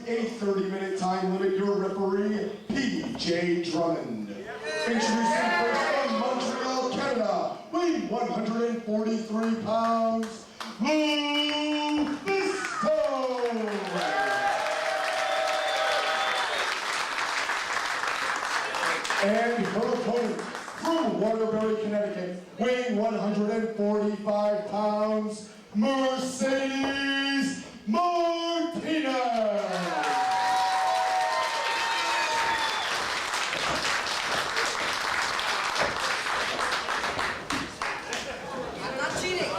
a 30-minute time limit, your referee, P.J. Drummond. Introducing first from Montreal, Canada, weighing 143 pounds, LuFisto. And her opponent from Waterbury, Connecticut, weighing 145 pounds, Mercedez Martinez. I'm not cheating.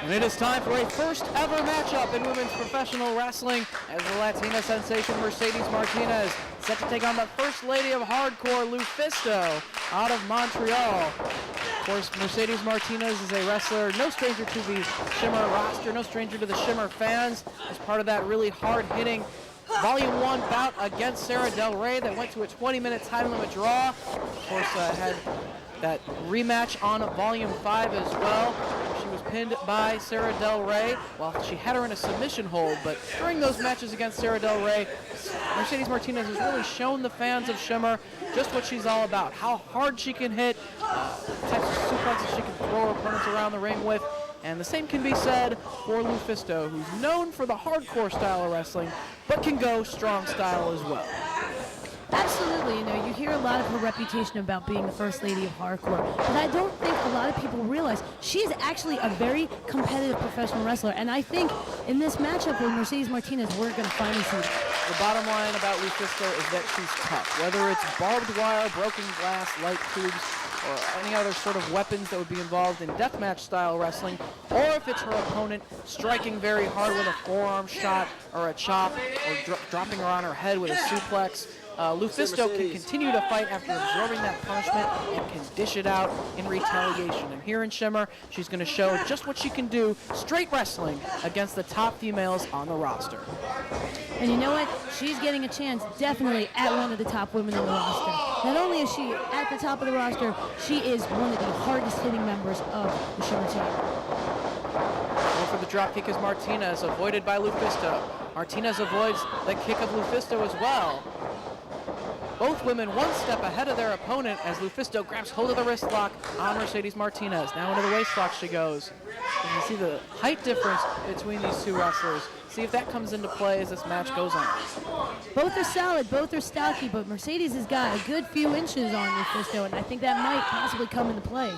And it is time for a first ever matchup in women's professional wrestling as the Latina sensation Mercedez Martinez set to take on the first lady of hardcore, LuFisto, out of Montreal. Of course, Mercedez Martinez is a wrestler, no stranger to the Shimmer roster, no stranger to the Shimmer fans, as part of that really hard-hitting Volume 1 bout against Sarah Del Rey that went to a 20-minute time limit draw. Of course, had that rematch on Volume 5 as well. She was pinned by Sarah Del Rey. Well, she had her in a submission hold, but during those matches against Sarah Del Rey, Mercedez Martinez has really shown the fans of Shimmer just what she's all about, how hard she can hit, types of suplexes she can throw her opponents around the ring with. And the same can be said for LuFisto, who's known for the hardcore style of wrestling, but can go strong style as well. Absolutely, you know, you hear a lot of her reputation about being the first lady of hardcore, but I don't think a lot of people realize she is actually a very competitive professional wrestler, and I think in this matchup with Mercedez Martinez, we're going to finally see that. The bottom line about LuFisto is that she's tough, whether it's barbed wire, broken glass, light tubes, or any other sort of weapons that would be involved in deathmatch style wrestling, or if it's her opponent striking very hard with a forearm shot or a chop, or dropping her on her head with a suplex. LuFisto can continue to fight after absorbing that punishment and can dish it out in retaliation. And here in Shimmer, she's going to show just what she can do straight wrestling against the top females on the roster. And you know what? She's getting a chance definitely at one of the top women in the roster. Not only is she at the top of the roster, she is one of the hardest hitting members of the Shimmer team. Going for the drop kick is Martinez, avoided by LuFisto. Martinez avoids the kick of LuFisto as well. Both women one step ahead of their opponent as LuFisto grabs hold of the wrist lock on Mercedez Martinez. Now into the waist lock she goes. You can see the height difference between these two wrestlers. See if that comes into play as this match goes on. Both are solid, both are stocky, but Mercedes has got a good few inches on LuFisto, and I think that might possibly come into play.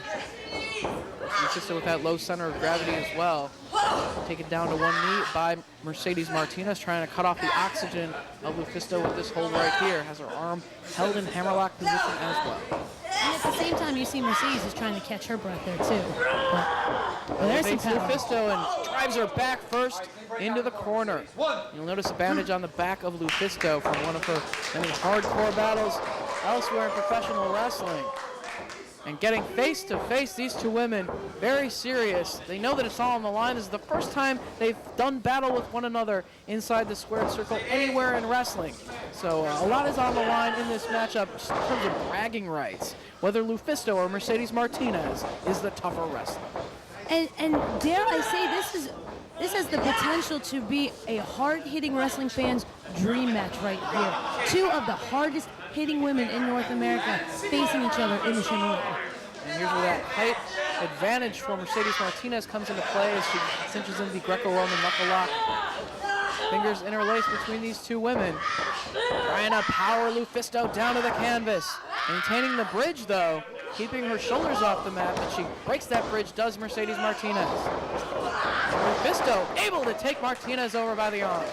LuFisto with that low center of gravity as well. Taken down to one knee by Mercedez Martinez, trying to cut off the oxygen of LuFisto with this hold right here. Has her arm held in hammerlock position as well. And at the same time, you see Mercedes is trying to catch her breath there too. But there's some power. LuFisto and drives her back first into the corner. You'll notice a bandage on the back of LuFisto from one of her many hardcore battles elsewhere in professional wrestling. And getting face to face, these two women, very serious. They know that it's all on the line. This is the first time they've done battle with one another inside the squared circle anywhere in wrestling. So a lot is on the line in this matchup just in terms of bragging rights. Whether LuFisto or Mercedez Martinez is the tougher wrestler. And dare I say, this has the potential to be a hard-hitting wrestling fan's dream match right here. Two of the hardest hitting women in North America facing each other in the Shimmer. And here's where that height advantage for Mercedez Martinez comes into play as she cinches in the Greco-Roman knuckle lock. Fingers interlaced between these two women. Trying to power LuFisto down to the canvas. Maintaining the bridge though, keeping her shoulders off the mat, but she breaks that bridge, does Mercedez Martinez. LuFisto able to take Martinez over by the arm.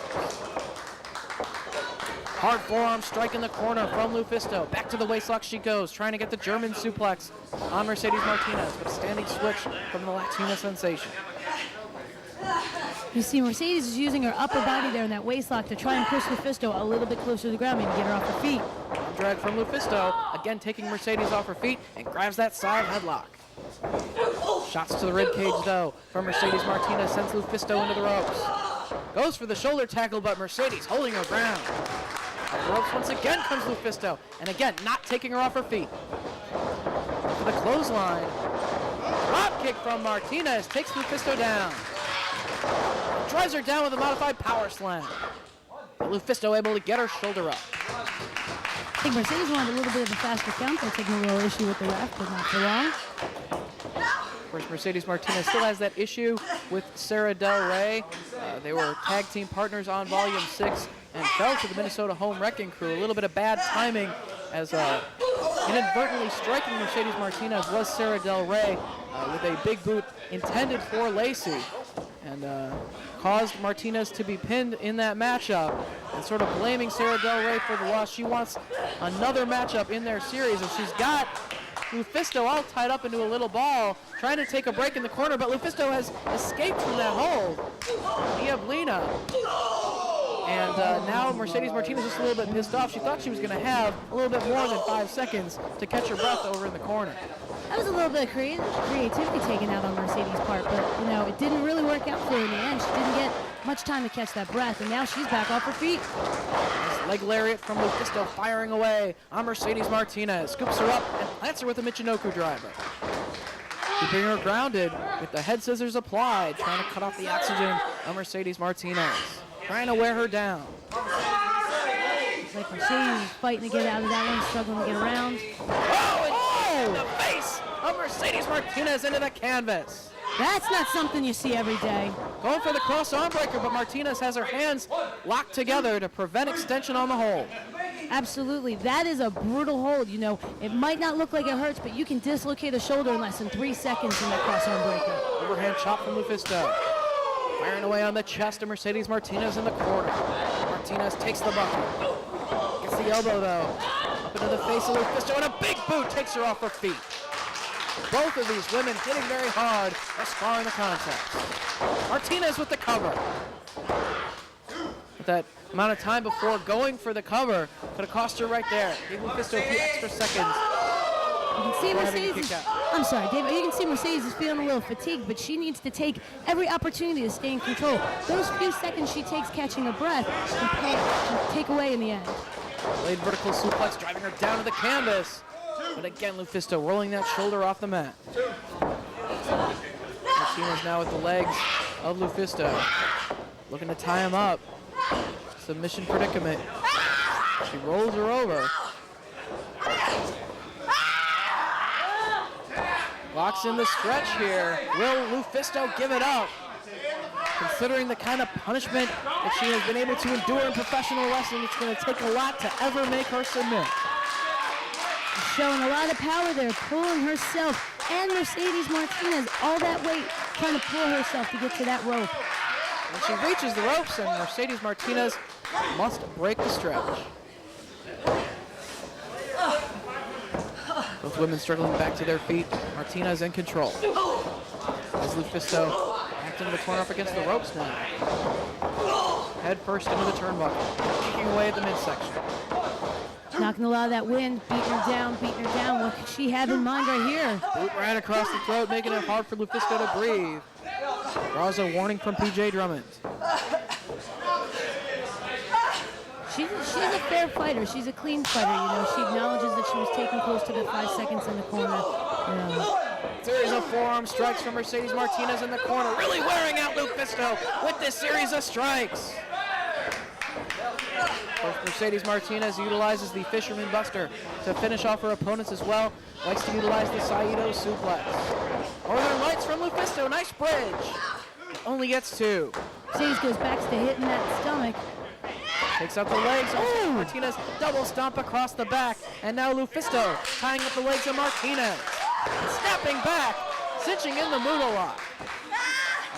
Hard forearm strike in the corner from LuFisto. Back to the waistlock she goes, trying to get the German suplex on Mercedez Martinez, but a standing switch from the Latina sensation. You see Mercedes is using her upper body there in that waistlock to try and push LuFisto a little bit closer to the ground, maybe get her off her feet. Arm drag from LuFisto, again taking Mercedez off her feet and grabs that side headlock. Shots to the ribcage though from Mercedez Martinez, sends LuFisto into the ropes. Goes for the shoulder tackle, but Mercedez holding her ground. Off the ropes once again comes LuFisto, and again not taking her off her feet. For the clothesline. Drop kick from Martinez takes LuFisto down. Drives her down with a modified power slam. But LuFisto able to get her shoulder up. I think Mercedes wanted a little bit of a faster count. They're taking a little issue with the ref, but not for long. Of course, Mercedes Martinez still has that issue with Sarah Del Rey. They were tag team partners on Volume 6 and fell to the Minnesota Home Wrecking Crew. A little bit of bad timing as inadvertently striking Mercedes Martinez was Sarah Del Rey with a big boot intended for Lacey, and caused Martinez to be pinned in that matchup, and sort of blaming Sarah Del Rey for the loss. She wants another matchup in their series, and she's got LuFisto all tied up into a little ball, trying to take a break in the corner, but LuFisto has escaped from that hold. Diablina. And now Mercedes Martinez is a little bit pissed off. She thought she was going to have a little bit more than 5 seconds to catch her breath over in the corner. That was a little bit of creativity taken out on Mercedes' part, but it didn't really work out for her in the end. She didn't get much time to catch that breath, and now she's back off her feet. Nice leg lariat from LuFisto, firing away on Mercedes Martinez. Scoops her up and plants her with a Michinoku driver. Keeping her grounded with the head scissors applied, trying to cut off the oxygen of Mercedes Martinez. Trying to wear her down. It's like Mercedes is fighting to get out of that one, struggling to get around. Oh, and the face of Mercedes Martinez into the canvas. That's not something you see every day. Going for the cross arm breaker, but Martinez has her hands locked together to prevent extension on the hold. Absolutely. That is a brutal hold. It might not look like it hurts, but you can dislocate a shoulder in less than 3 seconds in that cross arm breaker. Overhand chop from LuFisto. Firing away on the chest of Mercedes Martinez in the corner. Martinez takes the bucket. Gets the elbow, though. Up into the face of LuFisto, and a big boot takes her off her feet. Both of these women hitting very hard thus far in the contest. Martinez with the cover. With that amount of time before going for the cover, could have cost her right there. Gave LuFisto a few extra seconds. You can see Mercedes. I'm sorry, David. You can see Mercedes is feeling a little fatigued, but she needs to take every opportunity to stay in control. Those few seconds she takes catching her breath can take away in the end. Blade vertical suplex driving her down to the canvas. But again, LuFisto rolling that shoulder off the mat. Martinez now with the legs of LuFisto. Looking to tie him up. Submission predicament. She rolls her over. Locks in the stretch here. Will LuFisto give it up? Considering the kind of punishment that she has been able to endure in professional wrestling, it's going to take a lot to ever make her submit. She's showing a lot of power there, pulling herself and Mercedes Martinez all that weight, trying to pull herself to get to that rope. And she reaches the ropes, and Mercedes Martinez must break the stretch. Both women struggling back to their feet. Martinez in control. As LuFisto backed into the corner up against the ropes now. Head first into the turnbuckle. Kicking away at the midsection. Knocking a lot of that wind, beating her down, beating her down. What could she have in mind right here? Boot right across the throat, making it hard for LuFisto to breathe. Draws a warning from PJ Drummond. She's a fair fighter. She's a clean fighter. She acknowledges that she was taken close to the 5 seconds in the corner. Series of forearm strikes from Mercedes Martinez in the corner, really wearing out LuFisto with this series of strikes. Mercedes Martinez utilizes the Fisherman Buster to finish off her opponents as well. Likes to utilize the Saito suplex. Northern Lights from LuFisto, nice bridge. Only gets 2. Mercedes goes back to hitting that stomach. Takes out the legs. Martinez double stomp across the back. And now LuFisto tying up the legs of Martinez. Snapping back, cinching in the Muda lock.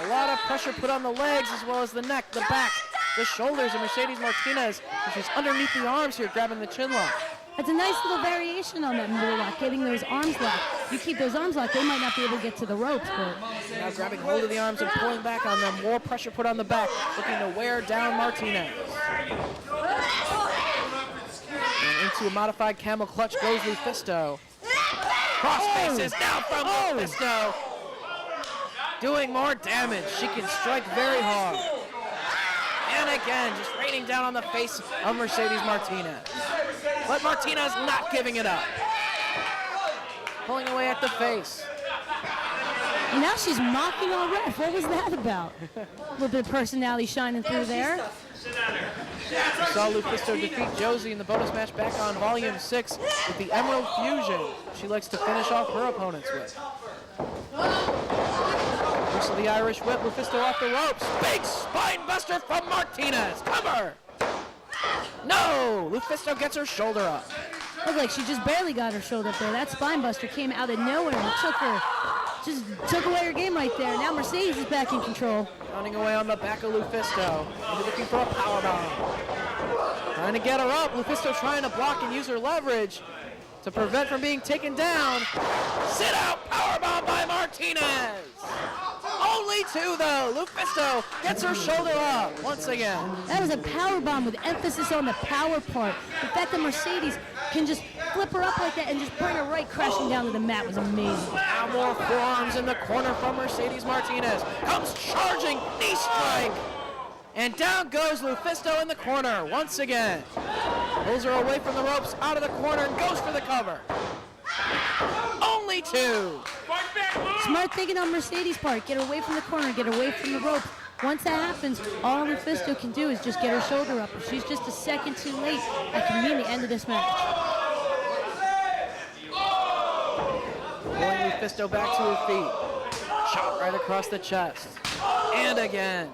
A lot of pressure put on the legs as well as the neck, the back, the shoulders of Mercedes Martinez. And she's underneath the arms here, grabbing the chin lock. That's a nice little variation on that Muda lock, getting those arms locked. You keep those arms locked, they might not be able to get to the ropes, but... Now grabbing hold of the arms and pulling back on them. More pressure put on the back, looking to wear down Martinez. And into a modified camel clutch goes LuFisto. Cross faces down from LuFisto. Doing more damage. She can strike very hard. And again, just raining down on the face of Mercedes Martinez. But Martinez not giving it up. Pulling away at the face. And now she's mocking our ref. What was that about? A little bit of personality shining through there. We saw LuFisto defeat Josie in the bonus match back on Volume 6 with the Emerald Fusion she likes to finish off her opponents with. Use of the Irish Whip, LuFisto off the ropes. Big spine buster from Martinez. Cover! No! LuFisto gets her shoulder up. Looked like she just barely got her shoulder up there. That spine buster came out of nowhere and took away her game right there. Now Mercedes is back in control. Running away on the back of LuFisto. Maybe looking for a powerbomb. Trying to get her up. LuFisto trying to block and use her leverage to prevent from being taken down. Sit out powerbomb by Martinez. Only two though. LuFisto gets her shoulder up once again. That was a power bomb with emphasis on the power part. The fact that Mercedes can just flip her up like that and just bring her right crashing down to the mat was amazing. Now more forearms in the corner from Mercedes Martinez. Comes charging, knee strike. And down goes LuFisto in the corner once again. Pulls her away from the ropes, out of the corner, and goes for the cover. Only two. Smart thinking on Mercedes' part. Get her away from the corner, get her away from the rope. Once that happens, all LuFisto can do is just get her shoulder up. If she's just a second too late, that can mean the end of this match. Pulling LuFisto back to her feet. Shot right across the chest. And again.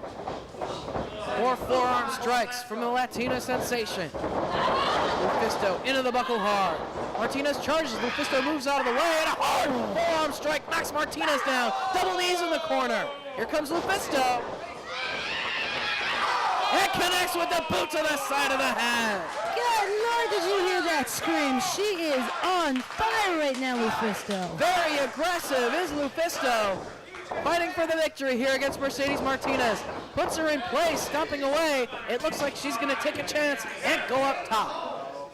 More forearm strikes from the Latina sensation. LuFisto into the buckle hard. Martinez charges. LuFisto moves out of the way, and a hard forearm strike knocks Martinez down. Double knees in the corner. Here comes LuFisto. And connects with the boot to the side of the head. Good Lord, did you hear that scream? She is on fire right now, LuFisto. Very aggressive is LuFisto. Fighting for the victory here against Mercedes Martinez. Puts her in place, stomping away. It looks like she's going to take a chance and go up top.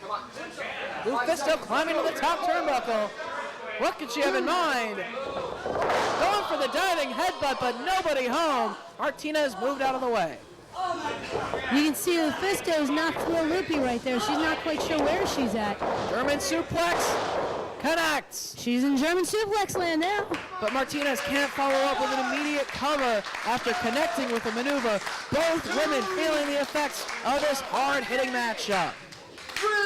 LuFisto climbing to the top turnbuckle. What could she have in mind? Going for the diving headbutt, but nobody home. Martinez moved out of the way. You can see LuFisto is knocked through a loopy right there. She's not quite sure where she's at. German suplex. Connects. She's in German suplex land now. But Martinez can't follow up with an immediate cover after connecting with the maneuver. Both women feeling the effects of this hard-hitting matchup.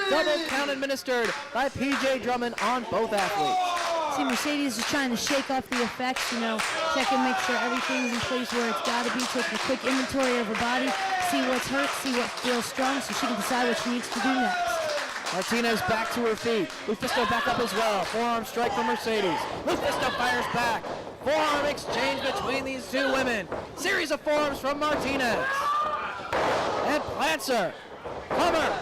Double count administered by PJ Drummond on both athletes. See, Mercedes is trying to shake off the effects, check and make sure everything's in place where it's got to be, taking a quick inventory of her body, see what's hurt, see what feels strong, so she can decide what she needs to do next. Martinez back to her feet. LuFisto back up as well. Forearm strike from Mercedes. LuFisto fires back. Forearm exchange between these two women. Series of forearms from Martinez. And plants her. Cover.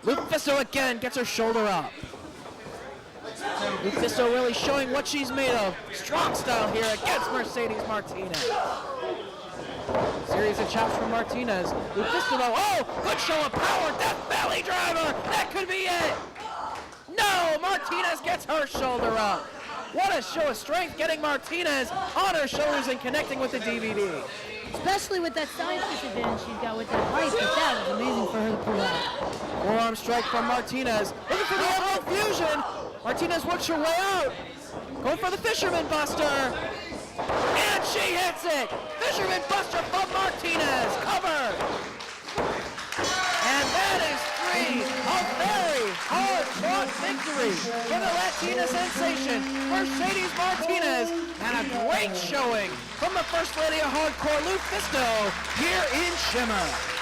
LuFisto again gets her shoulder up. LuFisto really showing what she's made of. Strong style here against Mercedes Martinez. Series of chops from Martinez. LuFisto though, oh, good show of power, death belly driver, that could be it. No, Martinez gets her shoulder up. What a show of strength, getting Martinez on her shoulders and connecting with the DVD. Especially with that side disadvantage she's got with that height, but that was amazing for her to pull out. Forearm strike from Martinez. Looking for the Emerald Fusion. Martinez works her way out. Going for the Fisherman Buster. And she hits it! Fisherman Buster from Martinez, cover! And that is three, a very hard-fought victory for the Latina sensation, Mercedes Martinez, and a great showing from the First Lady of Hardcore, LuFisto, here in Shimmer.